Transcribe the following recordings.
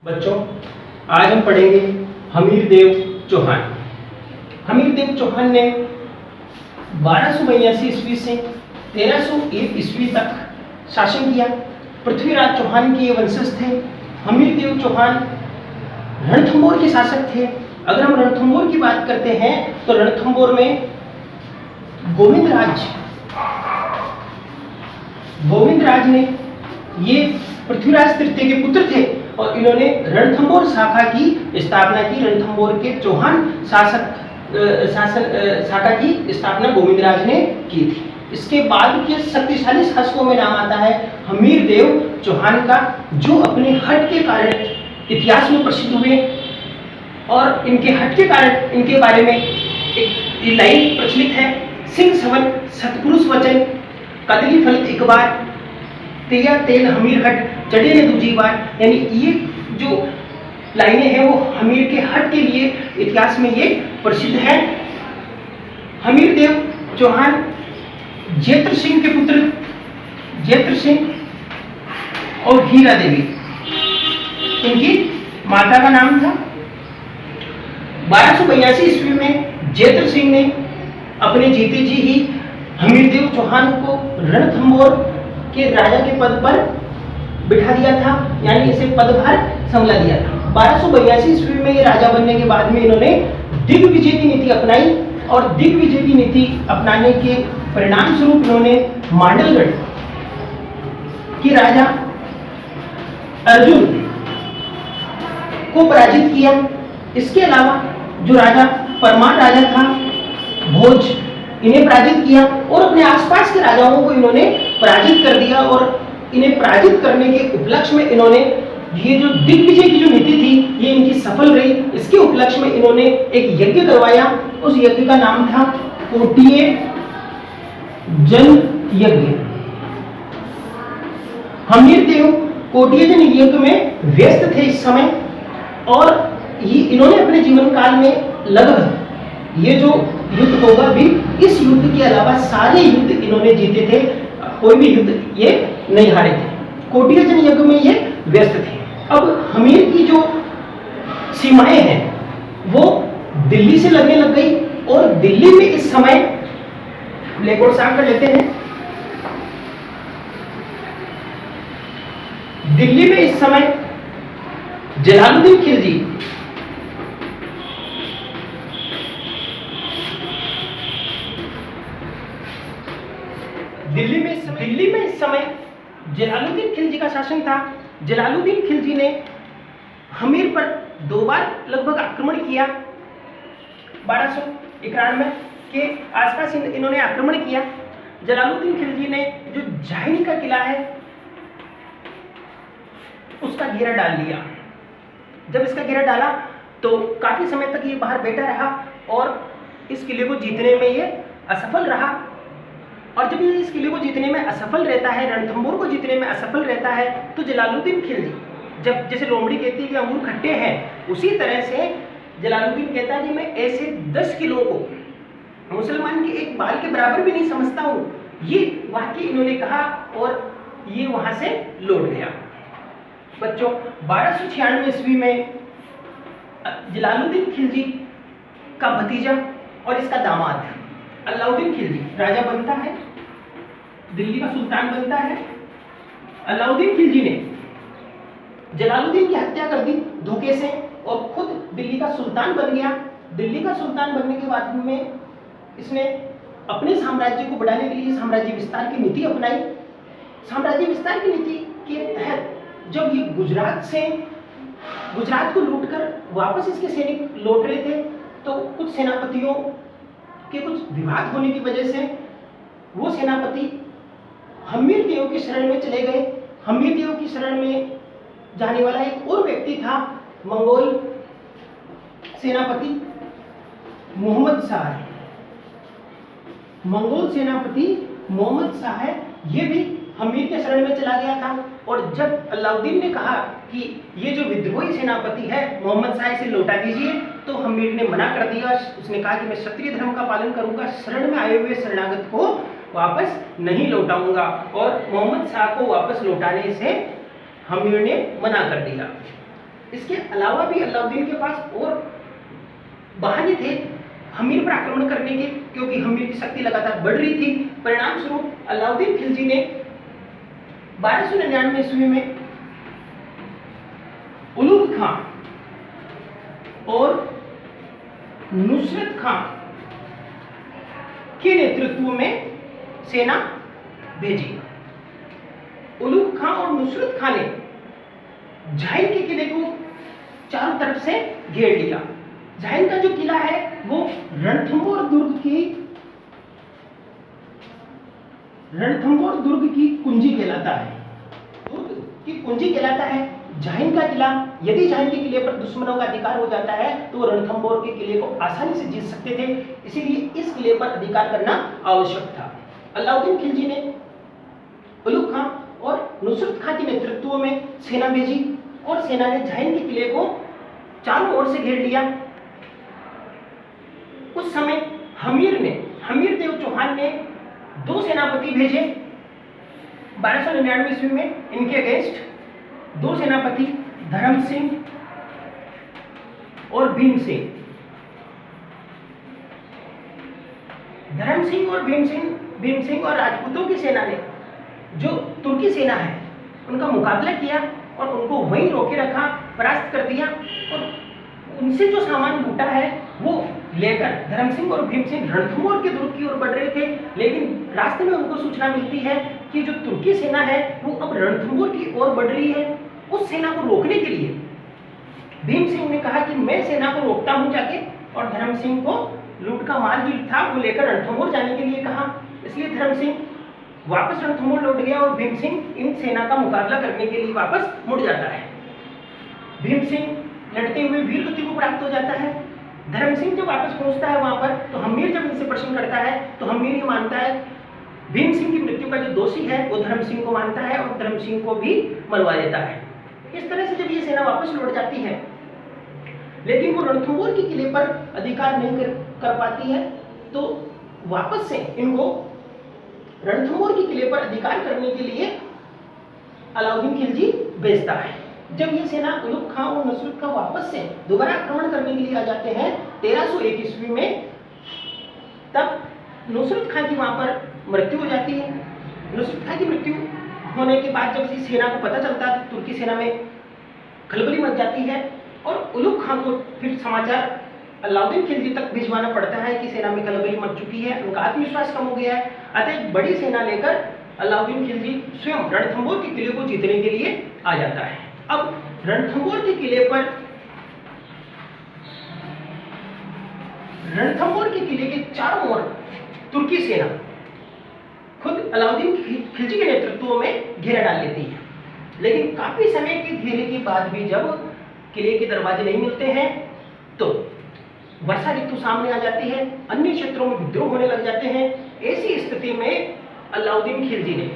बच्चों, आज हम पढ़ेंगे हमीरदेव चौहान। हमीरदेव चौहान ने 1282 ईस्वी से 1301 ईस्वी तक शासन किया। पृथ्वीराज चौहान के ये वंशज थे। हमीरदेव चौहान रणथंभौर के शासक थे। अगर हम रणथंभौर की बात करते हैं तो रणथंभौर में गोविंदराज ने ये पृथ्वीराज तृतीय के पुत्र थे और इन्होंने रणथंभौर शाखा की स्थापना की। रणथंभौर के चौहान शाखा की स्थापना गोविंदराज ने की थी। इसके बाद के शक्तिशाली शासकों में नाम आता है हमीरदेव चौहान का, जो अपने हट के कारण इतिहास में प्रसिद्ध हुए। और इनके हट के कारण इनके बारे में एक लाइन प्रचलित है, सिंह सवन सतपुरुष वचन कदली फलित एक बार तेया तेल हमीर हट चढ़े ने दूजी बार। यानी ये जो लाइनें हैं वो हमीर के हट के लिए इतिहास में ये प्रसिद्ध है। हमीरदेव चौहान जेत्र सिंह के पुत्र जेत्र सिंह और हीरा देवी इनकी माता का नाम था। 1282 ईस्वी में जेत्र सिंह ने अपने जीते जी ही हमीरदेव चौहान को रणथंभौर के राजा के पद पर बिठा दिया था, यानी इसे पदभार संभाला दिया था। 1282 ईस्वी में ये राजा बनने के बाद में इन्होंने दिग्विजय की नीति अपनाई और दिग्विजय की नीति अपनाने के परिणाम स्वरूप इन्होंने मांडलगढ़ के राजा अर्जुन को पराजित किया। इसके अलावा जो राजा परमार राजा था भोज, इन्हें पराजित किया और अपने आसपास के राजाओं को इन्होंने पराजित कर दिया। और इन्हें पराजित करने के उपलक्ष्य में इन्होंने ये जो दिग्विजय की जो नीति थी ये इनकी सफल रही। इसके उपलक्ष्य में इन्होंने एक यज्ञ करवाया। उस यज्ञ का नाम था कोटिये जन यज्ञ। हमीरदेव कोटिये जन यज्ञ में व्यस्त थे इस समय और इन्होंने अपने जीवन काल में लगभग ये जो युद्ध होगा भी, इस युद्ध के अलावा सारे युद्ध इन्होंने जीते थे, कोई भी युद्ध ये नहीं हारे थे। कोटिया जन यज्ञ में ये व्यस्त थे। अब हमीर की जो सीमाएं हैं वो दिल्ली से लगने लग गई और दिल्ली में इस समय ब्लैकबोर्ड साफ कर लेते हैं। दिल्ली में इस समय जलालुद्दीन खिलजी दिल्ली में इस समय जलालुद्दीन खिलजी का शासन था। जलालुद्दीन खिलजी ने हमीर पर 2 बार लगभग आक्रमण किया। 1291 के आसपास इन्होंने आक्रमण किया। जलालुद्दीन खिलजी ने जो जाहिनी का किला है उसका घेरा डाल लिया। जब इसका घेरा डाला तो काफी समय तक ये बाहर बैठा रहा और इस किले को जीतने में ये असफल रहा। और जब ये इस किले को जीतने में असफल रहता है, रणथंभौर को जीतने में असफल रहता है, तो जलालुद्दीन खिलजी, जब जैसे लोमड़ी कहती है कि अंगूर खट्टे हैं, उसी तरह से जलालुद्दीन कहता है कि मैं ऐसे 10 किलों को मुसलमान के एक बाल के बराबर भी नहीं समझता हूँ। ये वाक्य इन्होंने कहा और ये वहां से लौट गया। बच्चों, 1296 ईस्वी में जलालुद्दीन खिलजी का भतीजा और इसका दामाद अलाउद्दीन खिलजी राजा बनता है, दिल्ली का सुल्तान बनता है। अलाउद्दीन खिलजी ने जलालुद्दीन की हत्या कर दी धोखे से और खुद दिल्ली का सुल्तान बन गया। दिल्ली का सुल्तान बनने के बाद में इसने अपने साम्राज्य को बढ़ाने के लिए साम्राज्य विस्तार की नीति अपनाई। साम्राज्य विस्तार की नीति के तहत जब ये गुजरात को लूटकर वापस इसके सैनिक लौट रहे थे तो कुछ सेनापतियों के कुछ विवाद होने की वजह से वो सेनापति हमीरदेव की शरण में चले गए। हमीरदेव की शरण में जाने वाला एक और व्यक्ति था मंगोल सेनापति मोहम्मद शाह। मंगोल सेनापति मोहम्मद शाह ये भी हमीर के शरण में चला गया था। और जब अलाउद्दीन ने कहा कि ये जो विद्रोही सेनापति है मोहम्मद शाह इसे लौटा दीजिए, तो हमीर ने मना कर दिया। उसने कहा कि मैं क्षत्रिय धर्म का पालन करूंगा, शरण में आए हुए शरणागत को वापस नहीं लौटाऊंगा। और मोहम्मद शाह को वापस लौटाने से हमीर ने मना कर दिया। इसके अलावा भी अलाउद्दीन के पास और बहाने थे हमीर पर आक्रमण करने के, क्योंकि हमीर की शक्ति लगातार बढ़ रही थी। परिणाम स्वरूप अलाउद्दीन खिलजी ने 1299 ईस्वी में उलुग खां और नुसरत खां के नेतृत्व में सेना भेजी। उलुग खां और नुसरत खां ने झाइल के किले को चारों तरफ से घेर लिया। झाइल का जो किला है वो रणथंभौर दुर्ग की कुंजी कहलाता है। दुर्ग की कुंजी कहलाता है झाइल का किला। यदि झाइल के किले पर दुश्मनों का अधिकार हो जाता है तो वो रणथंभौर के किले को आसानी से जीत सकते थे, इसीलिए इस किले पर अधिकार करना आवश्यक था। अलाउद्दीन खिलजी ने उलुग खां और नुसरत खां के नेतृत्व में सेना भेजी और सेना ने झाइल के किले को चारों ओर से घेर लिया। उस समय हमीर देव चौहान ने 2 सेनापति भेजे 1299 ईस्वी में। इनके अगेंस्ट 2 सेनापति धर्म सिंह और भीम सिंह। धर्म सिंह और भीम सिंह और राजपूतों की सेना ने जो तुर्की सेना है उनका मुकाबला किया और उनको वहीं रोके रखा, परास्त कर दिया और उनसे जो सामान लूटा है वो लेकर धर्म सिंह और भीम सिंह रणथंभौर के दुर्ग की ओर बढ़ रहे थे। लेकिन रास्ते में उनको सूचना मिलती है कि जो तुर्की सेना है वो अब रणथंभौर की ओर बढ़ रही है। उस सेना को रोकने के लिए भीम सिंह ने कहा कि मैं सेना को रोकता हूं जाके, और धर्म सिंह को लूट का माल जो था वो लेकर रणथंभौर जाने के लिए कहा। इसलिए धर्म सिंह वापस रणथंभौर लौट गया और भीम सिंह इन सेना का मुकाबला करने के लिए वापस मुड़ जाता है। भीम सिंह लड़ते हुए वीर गति को प्राप्त हो जाता है। धर्म सिंह जब वापस पहुंचता है वहां पर तो हमीर जब इनसे प्रश्न करता है तो हमीर ये मानता है, भीम सिंह की मृत्यु का जो दोषी है वो धर्म सिंह को मानता है और धर्म सिंह को भी मरवा देता है। इस तरह से जब ये सेना वापस लौट जाती है लेकिन वो रणथंभौर के किले पर अधिकार नहीं कर पाती है, तो वापस से इनको रणथंभौर के किले पर अधिकार करने के लिए अलाउद्दीन खिलजी भेजता है। जब ये सेना उलुग खां और नुसरत खां वापस से दोबारा आक्रमण करने के लिए आ जाते हैं 1301 ईस्वी में, तब नुसरत खां की वहां पर मृत्यु हो जाती है। नुसरत खां की मृत्यु होने के बाद जब इस सेना को पता चलता है तो तुर्की सेना में खलबली मच जाती है और उलुग खां को फिर समाचार अलाउद्दीन खिलजी तक भिजवाना पड़ता है कि सेना में खलबली मच चुकी है, उनका आत्मविश्वास कम हो गया है। अतः एक बड़ी सेना लेकर अलाउद्दीन खिलजी स्वयं रणथंभौर के किले को जीतने के लिए आ जाता है। अब रणथंभौर के किले के चारों ओर तुर्की सेना खुद अलाउद्दीन खिलजी के नेतृत्व में घेरा डाल लेती है। लेकिन काफी समय के घेरे के बाद भी जब किले के दरवाजे नहीं मिलते हैं तो वर्षा ऋतु सामने आ जाती है, अन्य क्षेत्रों में विद्रोह होने लग जाते हैं। ऐसी स्थिति में अलाउद्दीन खिलजी ने,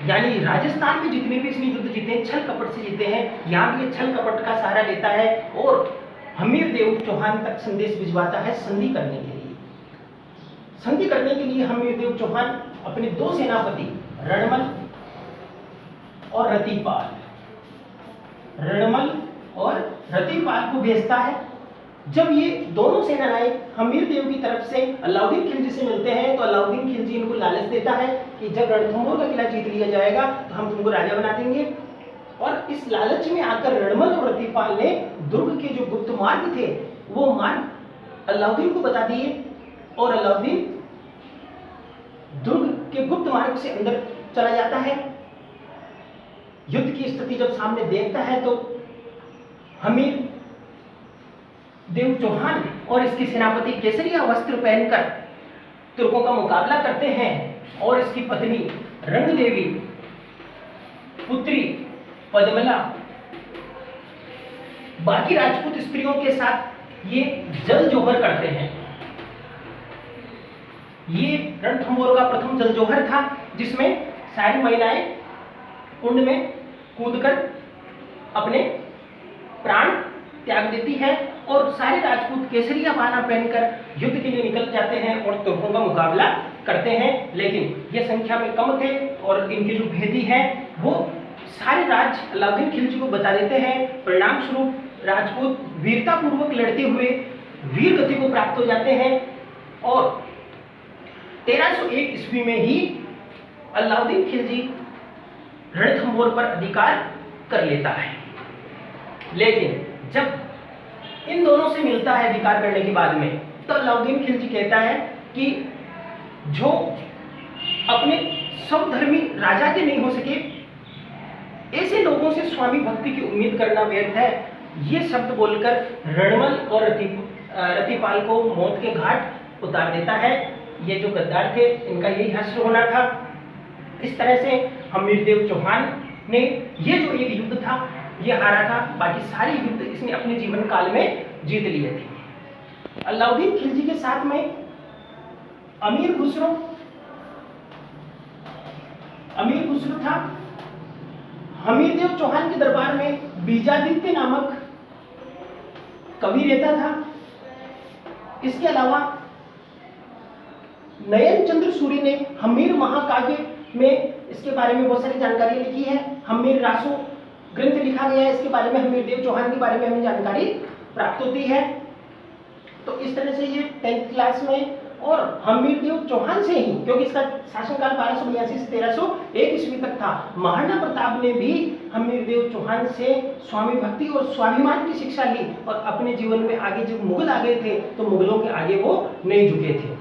यानी राजस्थान में जितने भी इसने युद्ध जीते हैं छल कपट से जीते हैं, यहाँ भी छल कपट का सहारा लेता है और हमीर देव चौहान तक संदेश भिजवाता है संधि करने के लिए। संधि करने के लिए हमीर देव चौहान अपने 2 सेनापति रणमल और रतिपाल को भेजता है। जब ये दोनों सेनाएं हमीर देव की तरफ से अलाउद्दीन खिलजी से मिलते हैं तो अलाउद्दीन खिलजी इनको लालच देता है कि जब रणथंभौर का किला जीत लिया जाएगा तो हम तुमको राजा बना देंगे। और इस लालच में आकर रणमल और रतिपाल ने दुर्ग के जो गुप्त मार्ग थे वो मार्ग अलाउद्दीन को बता दिए और अलाउद्दीन दुर्ग के गुप्त मार्ग से अंदर चला जाता है। युद्ध की स्थिति जब सामने देखता है तो हमीर देव चौहान और इसके सेनापति केसरिया वस्त्र पहनकर तुर्कों का मुकाबला करते हैं और इसकी पत्नी रंग देवी, पुत्री पद्मला, बाकी राजपूत स्त्रियों के साथ ये जल जोहर करते हैं। ये रणथंभौर का प्रथम जल जोहर था जिसमें सारी महिलाएं कुंड में कूदकर अपने प्राण त्याग देती है और सारे राजपूत केसरिया बाना पहनकर युद्ध के लिए निकल जाते हैं और तुर्कों का मुकाबला करते हैं। लेकिन ये संख्या में कम थे और इनके जो भेदी हैं वो सारे राज अलाउद्दीन खिलजी को बता देते हैं। परिणाम स्वरूप राजपूत वीरता पूर्वक लड़ते हुए वीर गति को प्राप्त हो जाते हैं और 1301 ईस्वी में ही अलाउद्दीन खिलजी रणथंभौर पर अधिकार कर लेता है। लेकिन जब इन दोनों से मिलता है अधिकार करने के बाद में, तो अलाउद्दीन खिलजी कहता है कि जो अपने स्वधर्मी राजा के नहीं हो सके, ऐसे लोगों से स्वामी भक्ति की उम्मीद करना व्यर्थ है। ये शब्द बोलकर रणमल और रतिपाल को मौत के घाट उतार देता है। ये जो गद्दार थे, इनका यही हश्र होना था। इस तरह से हमीरदेव चौहान ने ये जो एक युद्ध था ये हारा था, बाकी सारे युद्ध इसने अपने जीवन काल में जीत लिए थे। अलाउद्दीन खिलजी के साथ में अमीर खुसरो था। हमीरदेव चौहान के दरबार में बीजादित्य नामक कवि रहता था। इसके अलावा नयन चंद्र सूरी ने हमीर महाकाव्य में इसके बारे में बहुत सारी जानकारी लिखी है। हमीर रासो ग्रंथ लिखा गया है, इसके बारे में हमीरदेव चौहान के बारे में हमें जानकारी प्राप्त होती है। तो इस तरह से ये 10th क्लास में, और हमीरदेव चौहान से ही, क्योंकि इसका शासनकाल 1282 से 1301 ईस्वी तक था, महाराणा प्रताप ने भी हमीरदेव चौहान से स्वामी भक्ति और स्वाभिमान की शिक्षा ली और अपने जीवन में आगे जब मुगल आ गए थे तो मुगलों के आगे वो नहीं झुके थे।